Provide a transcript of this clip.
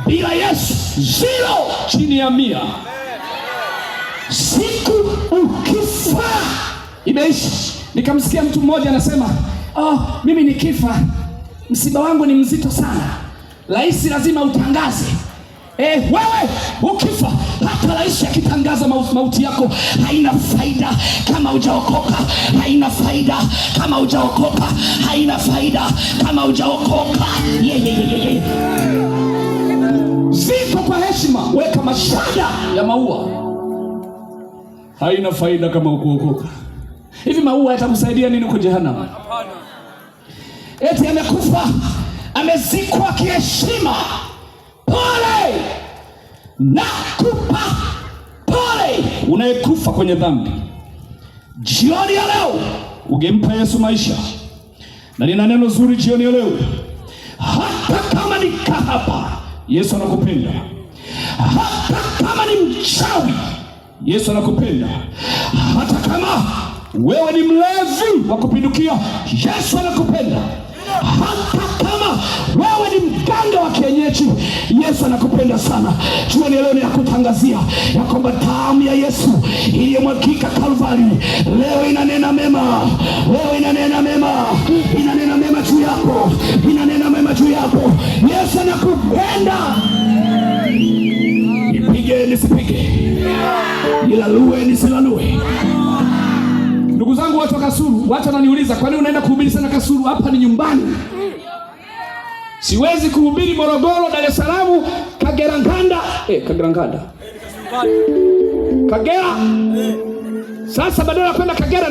bila Yesu 0 chini ya 100. Siku ukifa imeishi. Nikamsikia mtu mmoja anasema, mimi nikifa msiba wangu ni mzito sana, rais lazima utangaze. Wewe ukifa, hata rais akitangaza mauti yako haina faida kama hujaokoka, haina faida kama hujaokoka, haina faida kama hujaokoka. Ziko kwa heshima, weka mashada ya maua, haina faida kama hukuokoka. Hivi maua yatakusaidia nini kwa jehanamu? Eti amekufa, amezikwa kiheshima. Pole, nakupa pole unayekufa kwenye dhambi. Jioni ya leo ungempa Yesu maisha, na nina neno zuri jioni ya leo. Hata kama ni kahaba, Yesu anakupenda. Hata kama ni mchawi, Yesu anakupenda. Hata kama wewe ni mlevi wa kupindukia, Yesu anakupenda. Hata kama wewe ni mganga wa kienyeji, Yesu anakupenda sana. Jioni leo ninakutangazia ya kwamba damu ya Yesu iliyomwagika Kalvari leo inanena mema. Leo inanena mema, inanena mema juu yako, inanena mema juu yako. Yesu anakupenda. Nipige nisipige, nilalue nisilalue. Ndugu zangu watu wa Kasulu, watu wananiuliza, kwa nini unaenda kuhubiri sana Kasulu? Hapa ni nyumbani. Siwezi kuhubiri Morogoro, Dar es Salaam, Kagera Nkanda. Kagera Nkanda. Kagera. Sasa badala ya kwenda Kagera